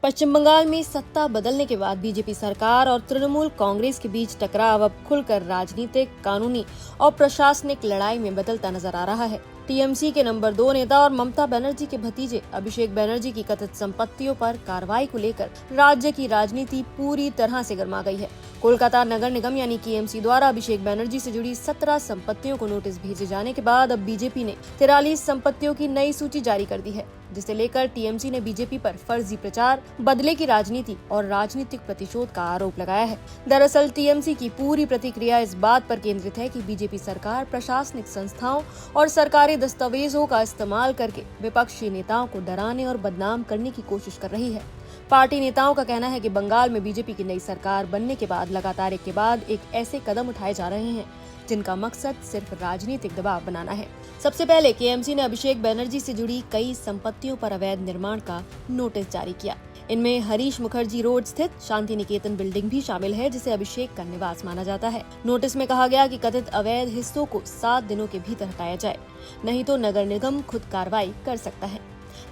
पश्चिम बंगाल में सत्ता बदलने के बाद बीजेपी सरकार और तृणमूल कांग्रेस के बीच टकराव अब खुलकर राजनीतिक, कानूनी और प्रशासनिक लड़ाई में बदलता नजर आ रहा है। टीएमसी के नंबर 2 नेता और ममता बनर्जी के भतीजे अभिषेक बनर्जी की कथित संपत्तियों पर कार्रवाई को लेकर राज्य की राजनीति पूरी तरह से गर्मा गई है। कोलकाता नगर निगम यानी केएमसी द्वारा अभिषेक बनर्जी से जुड़ी 17 संपत्तियों को नोटिस भेजे जाने के बाद अब बीजेपी ने 43 संपत्तियों की नई सूची जारी कर दी है, जिसे लेकर टीएमसी ने बीजेपी पर फर्जी प्रचार, बदले की राजनीति और राजनीतिक प्रतिशोध का आरोप लगाया है। दरअसल टीएमसी की पूरी प्रतिक्रिया इस बात पर केंद्रित है कि बीजेपी सरकार प्रशासनिक संस्थाओं और सरकारी दस्तावेजों का इस्तेमाल करके विपक्षी नेताओं को डराने और बदनाम करने की कोशिश कर रही है। पार्टी नेताओं का कहना है कि बंगाल में बीजेपी की नई सरकार बनने के बाद लगातार एक के बाद एक ऐसे कदम उठाए जा रहे हैं जिनका मकसद सिर्फ राजनीतिक दबाव बनाना है। सबसे पहले केएमसी ने अभिषेक बनर्जी से जुड़ी कई संपत्तियों पर अवैध निर्माण का नोटिस जारी किया। इनमें हरीश मुखर्जी रोड स्थित शांति निकेतन बिल्डिंग भी शामिल है, जिसे अभिषेक का निवास माना जाता है। नोटिस में कहा गया कि कथित अवैध हिस्सों को 7 दिनों के भीतर हटाया जाए, नहीं तो नगर निगम खुद कार्रवाई कर सकता है।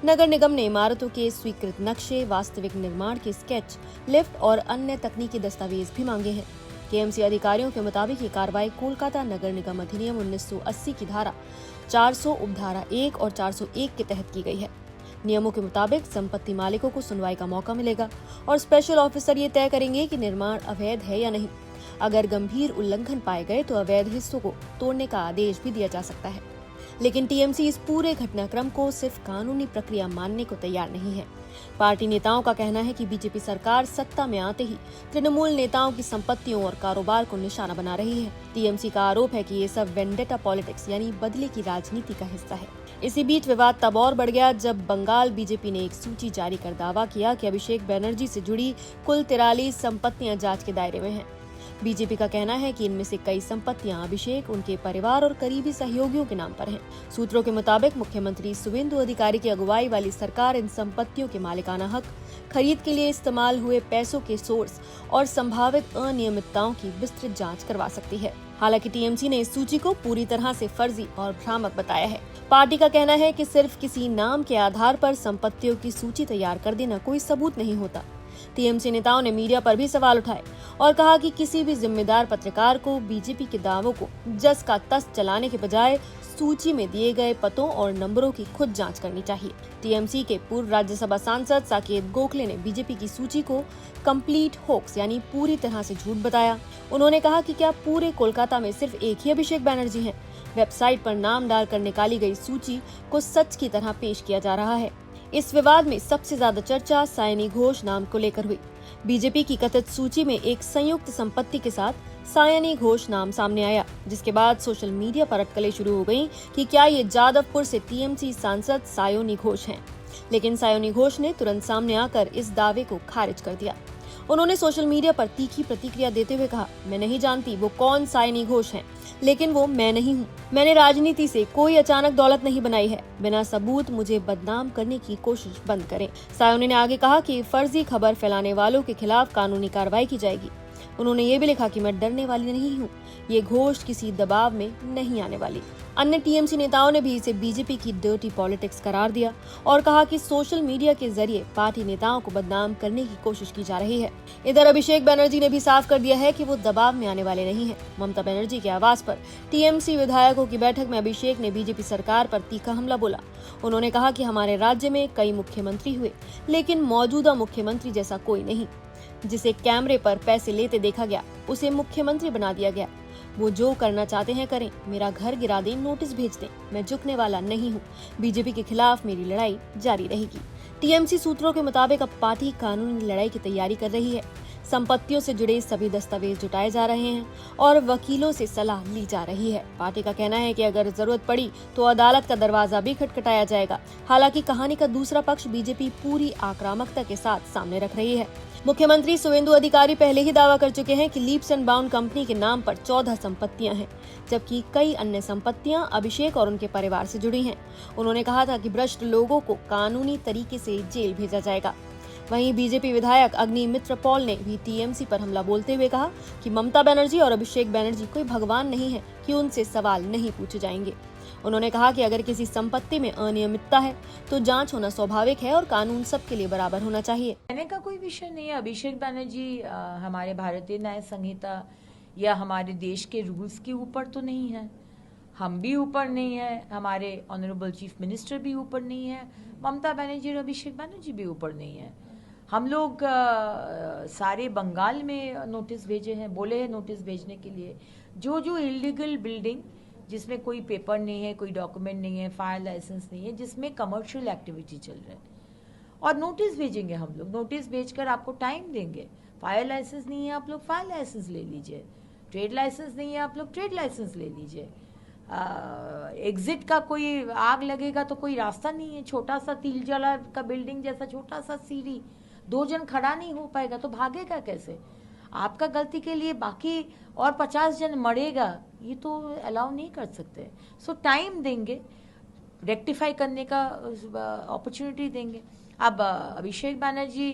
नगर निगम ने इमारतों के स्वीकृत नक्शे, वास्तविक निर्माण के स्केच, लिफ्ट और अन्य तकनीकी दस्तावेज भी मांगे हैं। केएमसी अधिकारियों के मुताबिक ये कार्रवाई कोलकाता नगर निगम अधिनियम 1980 की धारा 400 उपधारा 1 और 401 के तहत की गई है। नियमों के मुताबिक संपत्ति मालिकों को सुनवाई का मौका मिलेगा और स्पेशल ऑफिसर ये तय करेंगे कि निर्माण अवैध है या नहीं। अगर गंभीर उल्लंघन पाए गए तो अवैध हिस्सों को तोड़ने का आदेश भी दिया जा सकता है। लेकिन टीएमसी इस पूरे घटनाक्रम को सिर्फ कानूनी प्रक्रिया मानने को तैयार नहीं है। पार्टी नेताओं का कहना है कि बीजेपी सरकार सत्ता में आते ही तृणमूल नेताओं की संपत्तियों और कारोबार को निशाना बना रही है। टीएमसी का आरोप है कि ये सब वेंडेटा पॉलिटिक्स यानी बदले की राजनीति का हिस्सा है। इसी बीच विवाद तब और बढ़ गया जब बंगाल बीजेपी ने एक सूची जारी कर दावा किया कि अभिषेक बनर्जी से जुड़ी कुल 43 संपत्तियां जांच के दायरे में हैं। बीजेपी का कहना है कि इनमें से कई संपत्तियां अभिषेक, उनके परिवार और करीबी सहयोगियों के नाम पर हैं। सूत्रों के मुताबिक मुख्यमंत्री शुवेंदु अधिकारी की अगुवाई वाली सरकार इन संपत्तियों के मालिकाना हक, खरीद के लिए इस्तेमाल हुए पैसों के सोर्स और संभावित अनियमितताओं की विस्तृत जांच करवा सकती है। हालांकि टीएमसी ने इस सूची को पूरी तरह से फर्जी और भ्रामक बताया है। पार्टी का कहना है कि सिर्फ किसी नाम के आधार पर संपत्तियों की सूची तैयार कर देना कोई सबूत नहीं होता। टीएमसी नेताओं ने मीडिया पर भी सवाल उठाए और कहा कि किसी भी जिम्मेदार पत्रकार को बीजेपी के दावों को जस का तस चलाने के बजाय सूची में दिए गए पतों और नंबरों की खुद जांच करनी चाहिए। टीएमसी के पूर्व राज्यसभा सांसद साकेत गोखले ने बीजेपी की सूची को कंप्लीट होक्स यानी पूरी तरह से झूठ बताया। उन्होंने कहा कि क्या पूरे कोलकाता में सिर्फ एक ही अभिषेक बनर्जी हैं? वेबसाइट पर नाम डालकर निकाली गई सूची को सच की तरह पेश किया जा रहा है। इस विवाद में सबसे ज्यादा चर्चा सायनी घोष नाम को लेकर हुई। बीजेपी की कथित सूची में एक संयुक्त संपत्ति के साथ सायनी घोष नाम सामने आया, जिसके बाद सोशल मीडिया पर अटकलें शुरू हो गईं कि क्या ये जादवपुर से टीएमसी सांसद सायोनी घोष हैं। लेकिन सायोनी घोष ने तुरंत सामने आकर इस दावे को खारिज कर दिया। उन्होंने सोशल मीडिया पर तीखी प्रतिक्रिया देते हुए कहा, मैं नहीं जानती वो कौन सायनी घोष हैं, लेकिन वो मैं नहीं हूँ। मैंने राजनीति से कोई अचानक दौलत नहीं बनाई है। बिना सबूत मुझे बदनाम करने की कोशिश बंद करें। सायोनी ने आगे कहा कि फर्जी खबर फैलाने वालों के खिलाफ कानूनी कार्रवाई की जाएगी। उन्होंने ये भी लिखा कि मैं डरने वाली नहीं हूँ, ये घोष किसी दबाव में नहीं आने वाली। अन्य टीएमसी नेताओं ने भी इसे बीजेपी की डर्टी पॉलिटिक्स करार दिया और कहा कि सोशल मीडिया के जरिए पार्टी नेताओं को बदनाम करने की कोशिश की जा रही है। इधर अभिषेक बनर्जी ने भी साफ कर दिया है कि वो दबाव में आने वाले नहीं हैं। ममता बनर्जी के आवास पर टीएमसी विधायकों की बैठक में अभिषेक ने बीजेपी सरकार पर तीखा हमला बोला। उन्होंने कहा कि हमारे राज्य में कई मुख्यमंत्री हुए, लेकिन मौजूदा मुख्यमंत्री जैसा कोई नहीं। जिसे कैमरे पर पैसे लेते देखा गया उसे मुख्यमंत्री बना दिया गया। वो जो करना चाहते हैं करें, मेरा घर गिरा दें, नोटिस भेज दें, मैं झुकने वाला नहीं हूँ। बीजेपी के खिलाफ मेरी लड़ाई जारी रहेगी। टीएमसी सूत्रों के मुताबिक अब पार्टी कानूनी लड़ाई की तैयारी कर रही है। संपत्तियों से जुड़े सभी दस्तावेज जुटाए जा रहे हैं और वकीलों से सलाह ली जा रही है। पार्टी का कहना है कि अगर जरूरत पड़ी तो अदालत का दरवाजा भी खटखटाया जाएगा। हालांकि कहानी का दूसरा पक्ष बीजेपी पूरी आक्रामकता के साथ सामने रख रही है। मुख्यमंत्री शुवेंदु अधिकारी पहले ही दावा कर चुके हैं कि लीप्स एंड बाउंड कंपनी के नाम पर 14 संपत्तियां हैं, जबकि कई अन्य संपत्तियां अभिषेक और उनके परिवार से जुड़ी हैं। उन्होंने कहा था कि भ्रष्ट लोगों को कानूनी तरीके से जेल भेजा जाएगा। वहीं बीजेपी विधायक अग्निमित्र पॉल ने भी टीएमसी पर हमला बोलते हुए कहा कि ममता बनर्जी और अभिषेक बनर्जी कोई भगवान नहीं है कि उनसे सवाल नहीं पूछे जाएंगे। उन्होंने कहा कि अगर किसी संपत्ति में अनियमितता है तो जांच होना स्वाभाविक है और कानून सबके लिए बराबर होना चाहिए। कहने का कोई विषय नहीं है। अभिषेक बनर्जी हमारे भारतीय न्याय संहिता या हमारे देश के रूल्स के ऊपर तो नहीं है, हम भी ऊपर नहीं है, हमारे ऑनरेबल चीफ मिनिस्टर भी ऊपर नहीं है, ममता बनर्जी और अभिषेक बनर्जी भी ऊपर नहीं है। हम लोग सारे बंगाल में नोटिस भेजे हैं, बोले हैं नोटिस भेजने के लिए। जो इलीगल बिल्डिंग जिसमें कोई पेपर नहीं है, कोई डॉक्यूमेंट नहीं है, फायर लाइसेंस नहीं है, जिसमें कमर्शियल एक्टिविटी चल रहा है, और नोटिस भेजेंगे हम लोग। नोटिस भेजकर आपको टाइम देंगे। फायर लाइसेंस नहीं है, आप लोग फायर लाइसेंस ले लीजिए। ट्रेड लाइसेंस नहीं है, आप लोग ट्रेड लाइसेंस ले लीजिए। एग्जिट का कोई आग लगेगा तो कोई रास्ता नहीं है, छोटा सा तिलजला का बिल्डिंग जैसा छोटा सा सीढ़ी, 2 जन खड़ा नहीं हो पाएगा तो भागेगा कैसे? आपका गलती के लिए बाकी और 50 जन मरेगा, ये तो अलाउ नहीं कर सकते। सो टाइम देंगे, रेक्टिफाई करने का अपॉर्चुनिटी देंगे। अब अभिषेक बनर्जी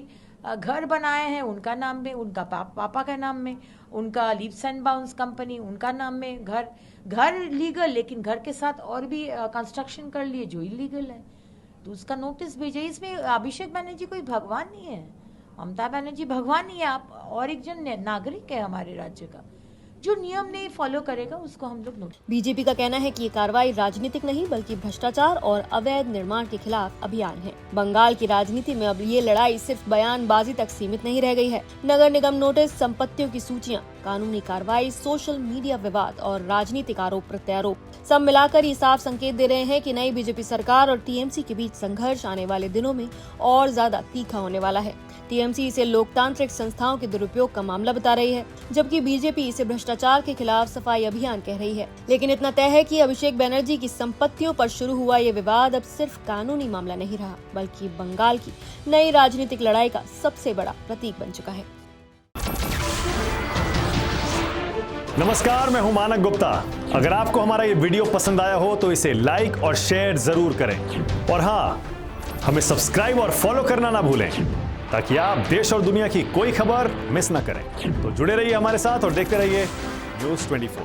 घर बनाए हैं, उनका नाम में, उनका पापा का नाम में, उनका लीप्स एंड बाउंस कंपनी उनका नाम में, घर लीगल, लेकिन घर के साथ और भी कंस्ट्रक्शन कर लिए जो इलीगल है, तो उसका नोटिस भेजे। इसमें अभिषेक बनर्जी कोई भगवान नहीं है, ममता बनर्जी भगवान नहीं है, आप और एक जन नागरिक है हमारे राज्य का। जो नियम नहीं फॉलो करेगा उसको हम लोग नोटिस। बीजेपी का कहना है कि ये कार्रवाई राजनीतिक नहीं बल्कि भ्रष्टाचार और अवैध निर्माण के खिलाफ अभियान है। बंगाल की राजनीति में अब ये लड़ाई सिर्फ बयानबाजी तक सीमित नहीं रह गई है। नगर निगम नोटिस, संपत्तियों की सूचियां, कानूनी कार्रवाई, सोशल मीडिया विवाद और राजनीतिक आरोप प्रत्यारोप सब मिलाकर ये साफ संकेत दे रहे हैं कि नई बीजेपी सरकार और टीएमसी के बीच संघर्ष आने वाले दिनों में और ज्यादा तीखा होने वाला है। टीएमसी इसे लोकतांत्रिक संस्थाओं के दुरुपयोग का मामला बता रही है, जबकि बीजेपी इसे भ्रष्टाचार के खिलाफ सफाई अभियान कह रही है। लेकिन इतना तय है कि अभिषेक बनर्जी की संपत्तियों पर शुरू हुआ ये विवाद अब सिर्फ कानूनी मामला नहीं रहा, बल्कि बंगाल की नई राजनीतिक लड़ाई का सबसे बड़ा प्रतीक बन चुका है। नमस्कार, मैं हूं मानक गुप्ता। अगर आपको हमारा ये वीडियो पसंद आया हो तो इसे लाइक और शेयर जरूर करें, और हाँ, हमें सब्सक्राइब और फॉलो करना ना भूलें ताकि आप देश और दुनिया की कोई खबर मिस ना करें। तो जुड़े रहिए हमारे साथ और देखते रहिए News 24।